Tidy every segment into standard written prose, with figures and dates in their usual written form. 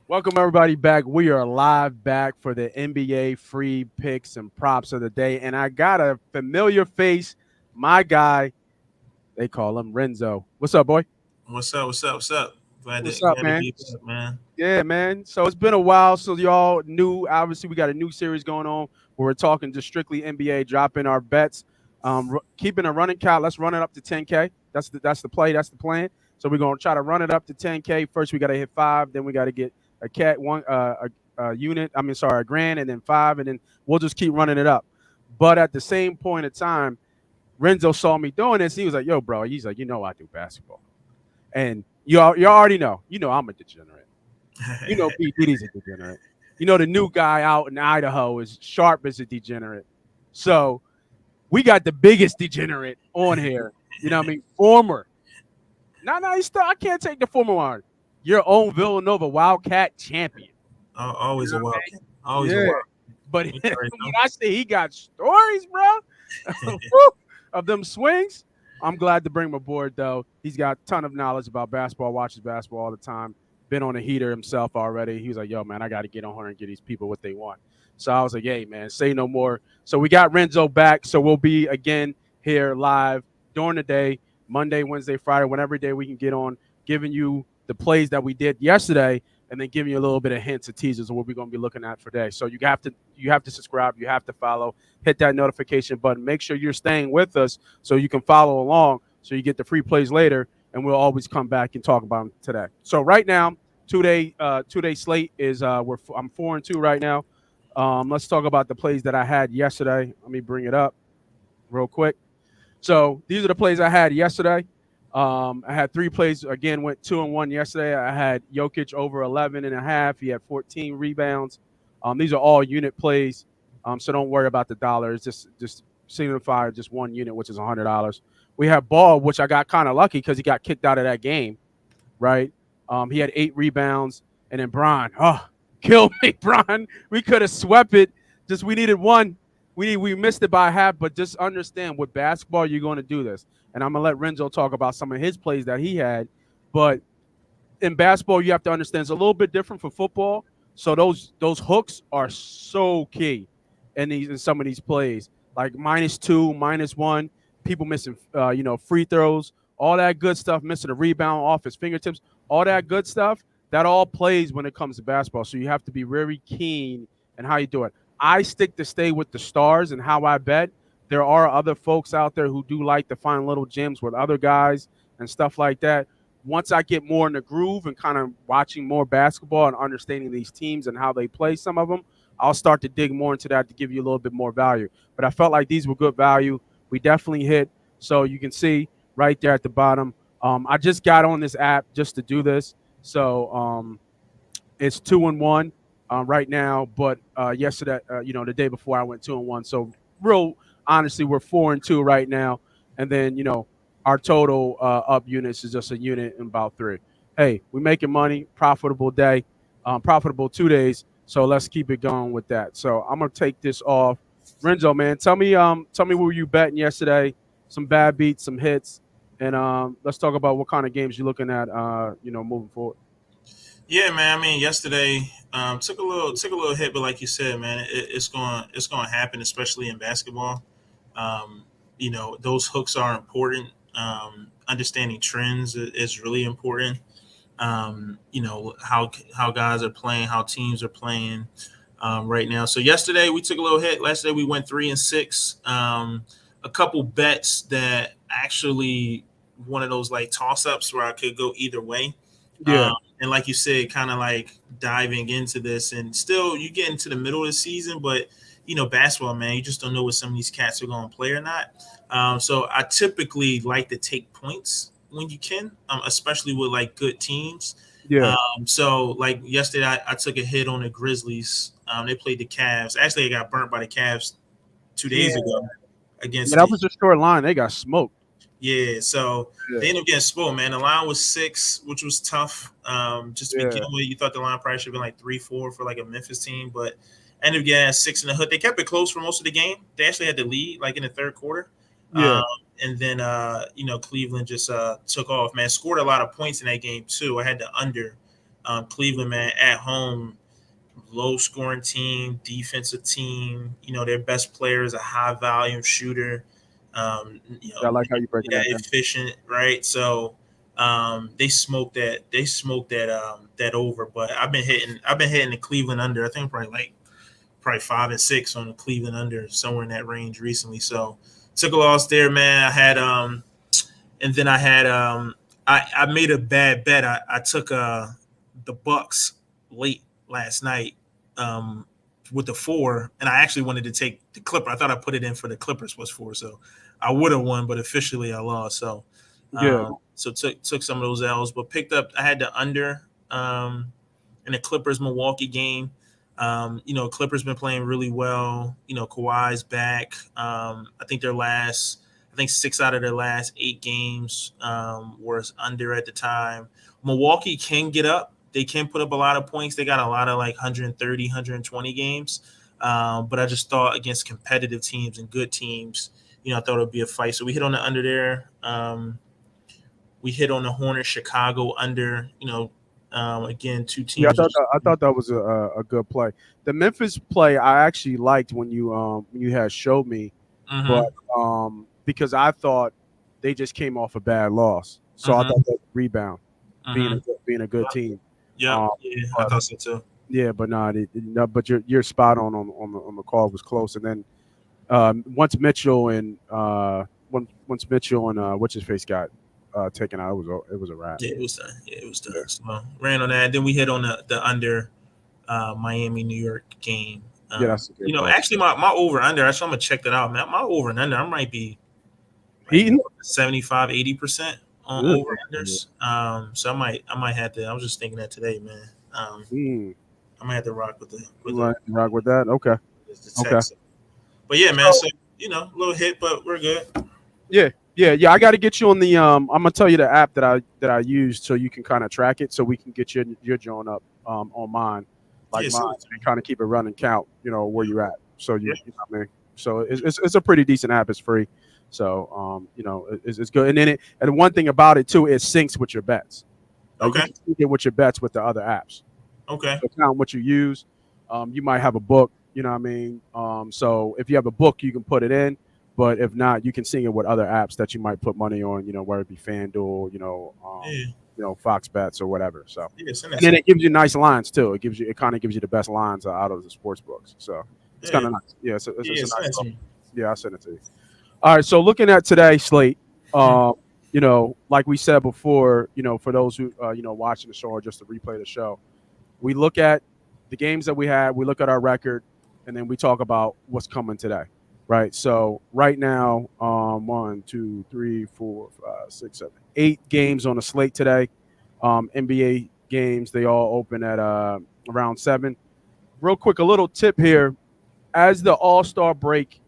Welcome everybody back. We are live back for the NBA free picks and props of the day, and I got a familiar face, my guy. They call him Renzo. What's up, boy? What's up? What's up? What's up? Glad to What's up, glad to man? be back, man. Yeah, man. So it's been a while. So y'all new. Obviously, we got a new series going on where we're talking just strictly NBA, dropping our bets, keeping a running count. Let's run it up to 10K. That's the play. That's the plan. So we're gonna try to run it up to 10K. First, we got to hit five. Then we got to get a cat one a unit. I mean, sorry, a grand, and then five, and then we'll just keep running it up. But at the same point in time, Renzo saw me doing this. He was like, "Yo, bro." He's like, I do basketball, and you already know. I'm a degenerate. B Diddy's a degenerate. The new guy out in Idaho is sharp as a degenerate. So we got the biggest degenerate on here. You know what I mean? Former. No, he's still. I can't take the former one. Your own Villanova Wildcat champion. You Always a know what wildcat. I Always a mean? Yeah. wild. But You when already know. I say he got stories, bro, woo, of them swings, I'm glad to bring him aboard, though. He's got a ton of knowledge about basketball, watches basketball all the time, been on a heater himself already. He was like, yo, man, I got to get on here and get these people what they want. So I was like, hey, man, say no more. So we got Renzo back. So we'll be again here live during the day, Monday, Wednesday, Friday, whenever day we can get on, giving you the plays that we did yesterday and then giving you a little bit of hints and teasers of what we're going to be looking at for today. So you have to subscribe, you have to follow, hit that notification button. Make sure you're staying with us so you can follow along, so you get the free plays later, and we'll always come back and talk about them today. So right now, two day slate is I'm 4-2 right now. Let's talk about the plays that I had yesterday. Let me bring it up real quick. So these are the plays I had yesterday. I had three plays. Again, went 2-1 yesterday. I had Jokic over 11 and a half. He had 14 rebounds. These are all unit plays. So don't worry about the dollar. It's just signify just one unit, which is $100. We have Ball, which I got kind of lucky because he got kicked out of that game, right? He had 8 rebounds. And then Bron, kill me, Bron. We could have swept it. Just we needed one. We missed it by half, but just understand with basketball, you're going to do this. And I'm going to let Renzo talk about some of his plays that he had. But in basketball, you have to understand it's a little bit different from football. So those hooks are so key in some of these plays, like -2, -1, people missing free throws, all that good stuff, missing a rebound off his fingertips, all that good stuff. That all plays when it comes to basketball. So you have to be very keen in how you do it. I stick to stay with the stars and how I bet. There are other folks out there who do like to find little gems with other guys and stuff like that. Once I get more in the groove and kind of watching more basketball and understanding these teams and how they play some of them, I'll start to dig more into that to give you a little bit more value. But I felt like these were good value. We definitely hit. So you can see right there at the bottom. I just got on this app just to do this. So it's 2-1 right now. But yesterday, the day before I went 2-1. So real honestly, we're 4-2 right now. And then, our total up units is just a unit in about 3. Hey, we making money, profitable day, profitable 2 days. So let's keep it going with that. So I'm gonna take this off. Renzo, man, tell me where you betting yesterday, some bad beats, some hits, and let's talk about what kind of games you're looking at, moving forward. Yeah, man. I mean, yesterday took a little hit, but like you said, man, it's going to happen, especially in basketball. Those hooks are important. Understanding trends is really important. How guys are playing, how teams are playing right now. So yesterday we took a little hit. Yesterday we went 3-6. A couple bets that actually one of those like toss ups where I could go either way. Yeah, And like you said, kind of like diving into this, and still you get into the middle of the season, but basketball, man, you just don't know what some of these cats are going to play or not. So I typically like to take points when you can, especially with like good teams. yeah, So like yesterday, I took a hit on the Grizzlies. They played the Cavs. Actually, I got burnt by the Cavs 2 days yeah. ago Yeah, against that the was a short line. They got smoked. yeah. So they Yeah, ended up getting spoiled, man. The line was 6, which was tough. Just to begin yeah, with, you thought the line probably should have been like 3-4 for like a Memphis team, but ended up getting 6 in the hood. They kept it close for most of the game. They actually had the lead like in the third quarter. yeah. And then Cleveland just took off, man. Scored a lot of points in that game too. I had the under Cleveland, man, at home, low scoring team, defensive team. Their best player is a high volume shooter. I like how you breaking Yeah, that down. efficient, right? So they smoked that. They smoked that over. But I've been hitting the Cleveland under. I think probably 5 and 6 on the Cleveland under, somewhere in that range recently. So took a loss there, man. I had and then I had I made a bad bet. I took the Bucks late last night um with the 4, and I actually wanted to take the Clipper. I thought I put it in for the Clippers plus 4, so I would have won, but officially I lost. So Yeah, took some of those L's, but picked up. I had the under in the Clippers Milwaukee game. Clippers been playing really well. Kawhi's back. I think 6 out of their last 8 games was under at the time. Milwaukee can get up. They can put up a lot of points. They got a lot of like 130, 120 games. But I just thought against competitive teams and good teams, I thought it would be a fight. So we hit on the under there. We hit on the Hornets Chicago under. Again, two yeah. teams. I thought that was a good play. The Memphis play I actually liked when you had showed me, but Mm-hmm, because I thought they just came off a bad loss, so I mm-hmm, thought that rebound mm-hmm. being a good team. Yep. Um, Yeah, I but thought so too. yeah, but no, no, but you're spot on the call was close, and then once Mitchell and once Mitchell and what's his face got taken out, it was a wrap. Yeah, it was done. Yeah, it was Yeah, done. So ran on that. Then we hit on the under Miami New York game. yeah, that's a good call. Actually, my over under. Actually, I'm gonna check that out, man. My over and under, I might be like Heaton. 75-80% on Good. over unders. So I might have to. I was just thinking that today, man. Mm, I might have to rock with the like, rock with that. Okay. the Okay. text. But yeah, man. So So a little hit, but we're good. yeah. I got to get you on the. I'm gonna tell you the app that I used so you can kind of track it, so we can get your joint up on mine, like Yeah, mine, send it to and me. kind of keep it running count. Where you at. So Yeah. you know what I mean. So it's a pretty decent app. It's free. So it's good. And then and one thing about it too, it syncs with your bets. Like you Okay. can sync it with your bets with the other apps. Okay. So count what you use. You might have a book, you know what I mean? So if you have a book, you can put it in. But if not, you can sync it with other apps that you might put money on, whether it be FanDuel, Yeah. Fox Bets or whatever. So Yeah. Send that and then to me. it gives you nice lines too. It kind of gives you the best lines out of the sports books. So it's Yeah. kind of nice. Yeah, it's Yeah. a Send nice that to little. me. Yeah, I'll send it to you. All right. So looking at today's slate, Mhm. like we said before, for those who watching the show or just to replay the show, we look at the games that we had, we look at our record, and then we talk about what's coming today, right? So right now, 1, 2, 3, 4, 5, 6, 7, 8 games on the slate today. NBA games, they all open at around 7. Real quick, a little tip here: as the All Star break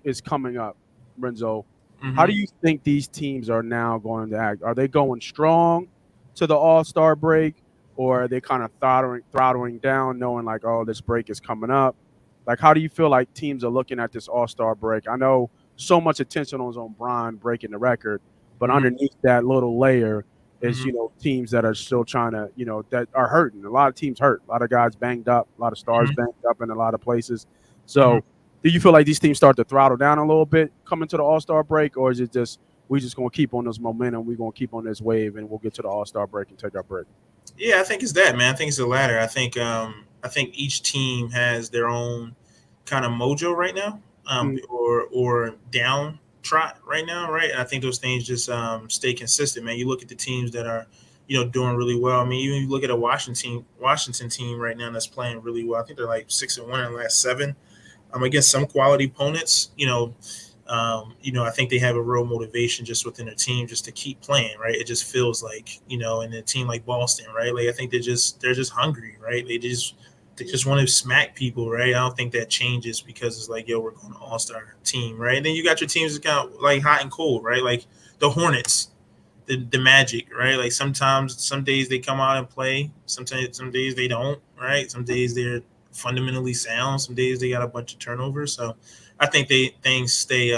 is coming up, Renzo, how do Mhm. you think these teams are now going to act? Are they going strong to the All Star break, or are they kind of throttling down, knowing like, oh, this break is coming up? Like, how do you feel like teams are looking at this All Star break? I know so much attention was on Bron breaking the record, but Mhm. underneath that little layer is Mhm. teams that are still trying to that are hurting. A lot of teams hurt. A lot of guys banged up. A lot of stars Mhm. banged up in a lot of places. Mhm. So do you feel like these teams start to throttle down a little bit coming to the All Star break, or is it just we just gonna keep on this momentum, we're gonna keep on this wave, and we'll get to the All Star break and take our break? Yeah, I think it's that, man. I think it's the latter. I think each team has their own kind of mojo right now, Mm, or down trot right now, right? And I think those things just stay consistent, man. You look at the teams that are, doing really well. I mean, even you look at a Washington team right now that's playing really well. I think they're like 6-1 in the last 7. Against some quality opponents. I think they have a real motivation just within their team just to keep playing, right? It just feels like, in a team like Boston, right? Like I think they're just hungry, right? They just want to smack people, right? I don't think that changes because it's like, yo, we're going to All Star team, right? And then you got your teams that kind of like hot and cold, right? Like the Hornets, the Magic, right? Like sometimes, some days they come out and play. Sometimes, some days they don't, right? Some days they're fundamentally sound. Some days they got a bunch of turnovers. So I think things stay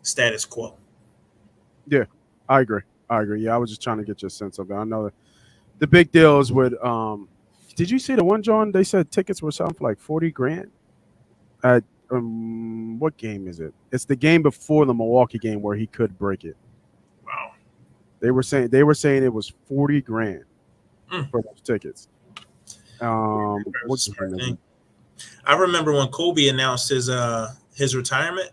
status quo. yeah, I agree. I agree. Yeah, I was just trying to get your sense of it. I know that the big deal is with did you see the one, John? They said tickets were selling for like 40 grand at what game is it? It's the game before the Milwaukee game where he could break it. Wow. They were saying it was 40 grand Mm. for those tickets. What Smart game is thing. it? I remember when Kobe announced his retirement.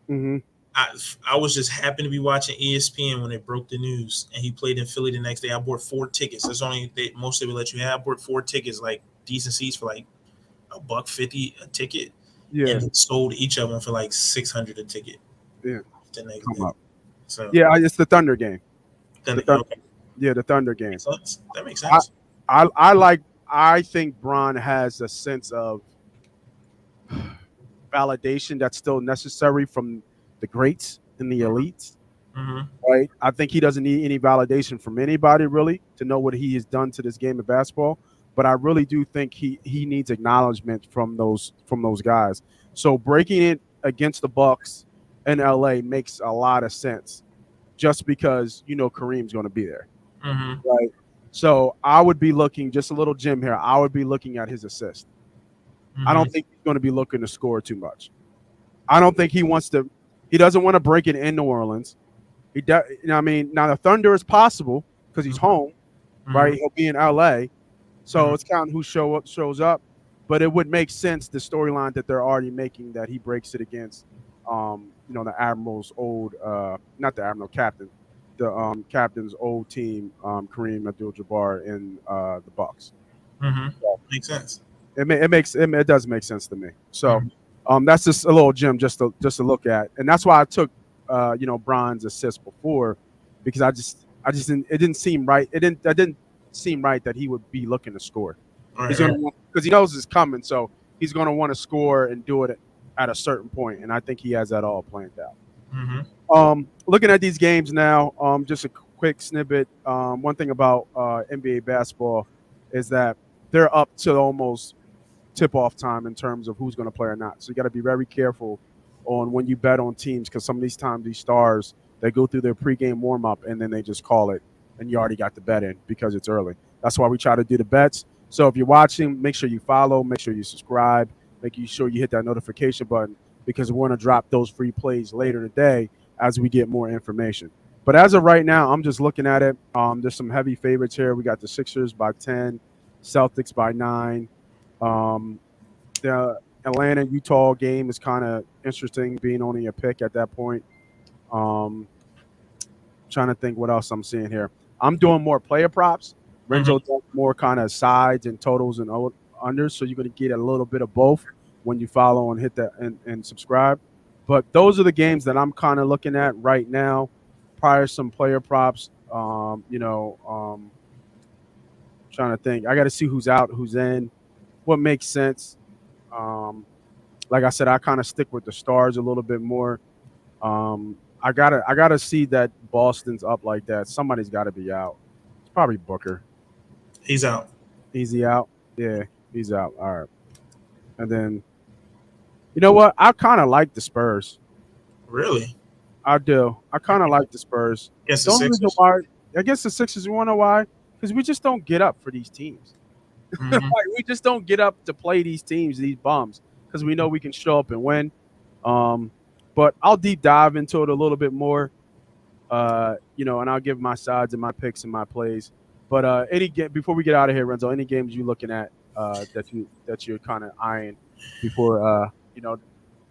Mm-hmm. I I was just happened to be watching ESPN when they broke the news, and he played in Philly the next day. I bought 4 tickets. That's only most they would let you have. I bought 4 tickets, like decent seats for like $1.50 a ticket, Yeah, and they sold each of them for like 600 a ticket yeah, the next come day. up. So Yeah, it's the Thunder game. The then Thunder, okay, yeah, the Thunder game. makes sense. That makes I, sense. I like. I think Bron has a sense of validation that's still necessary from the greats and the Mm-hmm. elites. Mm-hmm. Right? I think he doesn't need any validation from anybody really to know what he has done to this game of basketball. But I really do think he needs acknowledgement from those guys. So breaking it against the Bucks in LA makes a lot of sense, just because Kareem's going to be there, Mm-hmm. right? So I would be looking just a little Jim here. I would be looking at his assist. I Mm-hmm. don't think he's going to be looking to score too much. I don't think he wants to. He doesn't want to break it in New Orleans. I mean, now the Thunder is possible because he's home, Mm-hmm. right? He'll be in LA, so Mm-hmm. it's counting who shows up. But it would make sense the storyline that they're already making that he breaks it against, the Admiral's old, not the Admiral captain, the captain's old team, Kareem Abdul-Jabbar in the Bucks. Mm-hmm. So Makes sense. it does make sense to me. So Mm-hmm. that's just a little gem just to look at, and that's why I took Bron's assist before, because I just didn't, it didn't seem right. That didn't seem right that he would be looking to score. All He's right. All gonna right. because he knows it's coming, so he's gonna want to score and do it at a certain point, and I think he has that all planned out. Mm-hmm. Looking at these games now, just a quick snippet. One thing about NBA basketball is that they're up to almost tip off time in terms of who's going to play or not. So you got to be very careful on when you bet on teams, because some of these times these stars, they go through their pregame warm up and then they just call it, and you already got the bet in because it's early. That's why we try to do the bets. So if you're watching, make sure you follow, make sure you subscribe, make sure you hit that notification button, because we're going to drop those free plays later today as we get more information. But as of right now, I'm just looking at it. There's some heavy favorites here. We got the Sixers by 10, Celtics by 9. Um, the Atlanta Utah game is kind of interesting, being only a pick at that point. Um, Trying to think what else I'm seeing here. I'm doing more player props. Renzo Mm-hmm. does more kind of sides and totals and unders, so you're going to get a little bit of both when you follow and hit that and subscribe. But those are the games that I'm kind of looking at right now. Prior some player props. Trying to think. I got to see who's out, who's in, what makes sense. Um, like I said, I kind of stick with the stars a little bit more. I gotta see that Boston's up like that. Somebody's got to be out. It's probably Booker. He's out. Easy out. Yeah, he's out. All right. And then you know what? I kind of like the Spurs. Really? I do. I kind of like the Spurs. Against the The only reason Sixers? why I guess the Sixers, you want to know why? Because we just don't get up for these teams. Like, Mm-hmm. we just don't get up to play these teams, these bums, because we know we can show up and win. Um, but I'll deep dive into it a little bit more, and I'll give my sides and my picks and my plays. But any game before we get out of here, Renzo, any games you looking at that you're kind of eyeing before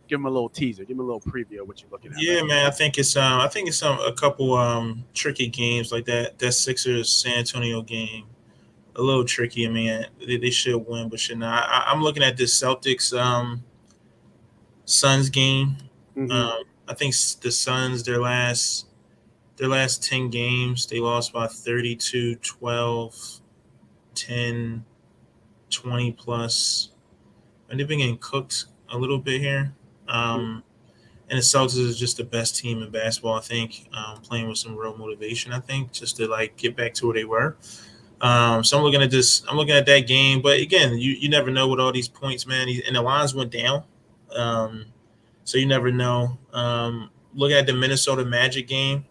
give them a little teaser, give them a little preview of what you're looking at right Yeah, man. I think it's a couple tricky games like that Sixers San Antonio game. A little tricky. I mean, they should win, but should not. I'm looking at this Celtics Suns game. now. I think the Suns their last 10 games they lost by 32, 12, 10, 20 plus, and they've been getting cooked a little bit here. Um, and the Celtics is just the best team in basketball, I think, playing with some real motivation, I think, just to like get back to where they were. So I'm looking at that game, but again, you never know with all these points, man. And the lines went down, um, so you never know. Look at the Minnesota Magic game.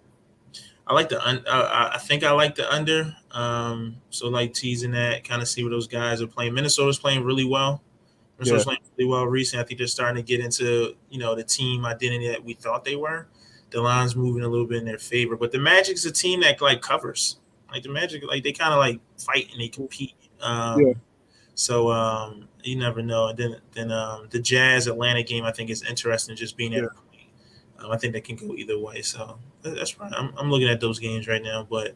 I like the I think I like the under. So like teasing that, kind of see where those guys are playing. Minnesota's playing really well. Yeah. Minnesota's playing really well recently. I think they're starting to get into the team identity that we thought they were. The line's moving a little bit in their favor, but the Magic's a team that like covers. Like the Magic, like they kind of like fight and they compete. Yeah. So you never know. And then the Jazz Atlanta game I think is interesting, just being at Yeah. a point. I think that can go either way. So that's right. I'm looking at those games right now, but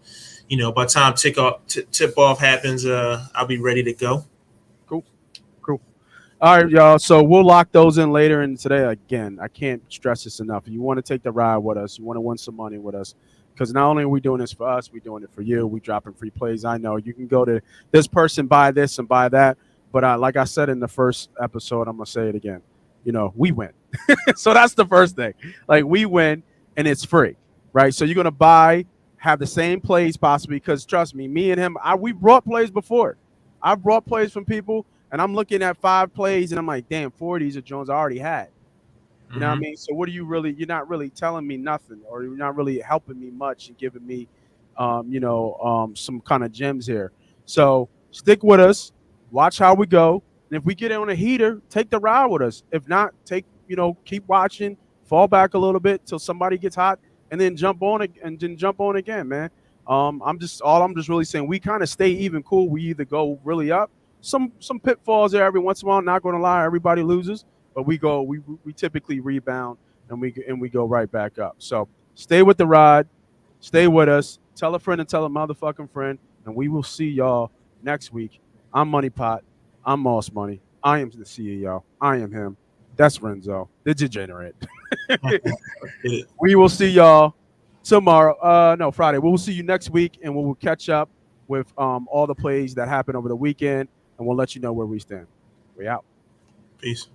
by the time tip off happens, I'll be ready to go. Cool. Cool. All right, y'all. So we'll lock those in later. And today, again, I can't stress this enough. If you want to take the ride with us, you want to win some money with us, because not only are we doing this for us, we're doing it for you. We dropping free plays. I know you can go to this person, buy this and buy that. But like I said in the first episode, I'm gonna say it again. We win. So that's the first thing. Like we win, and it's free, right? So you're gonna have the same plays possibly, because trust me, me and him, we brought plays before. I've brought plays from people, and I'm looking at 5 plays, and I'm like, damn, 4 of these are Jones I already had. You know what I mean? So what are you really? You're not really telling me nothing, or you're not really helping me much and giving me, some kind of gems here. So stick with us, watch how we go, and if we get on a heater, take the ride with us. If not, keep watching, fall back a little bit till somebody gets hot, and then jump on it, and then jump on again, man. I'm just really saying we kind of stay even cool. We either go really up, some pitfalls there every once in a while. Not going to lie, everybody loses. But we typically rebound, and we go right back up. So stay with the ride, stay with us. Tell a friend and tell a motherfucking friend, and we will see y'all next week. I'm Money Pot. I'm Moss Money. I am the CEO. I am him. That's Renzo, the degenerate. We will see y'all tomorrow. No, Friday. We will see you next week, and we will catch up with all the plays that happened over the weekend, and we'll let you know where we stand. We out. Peace.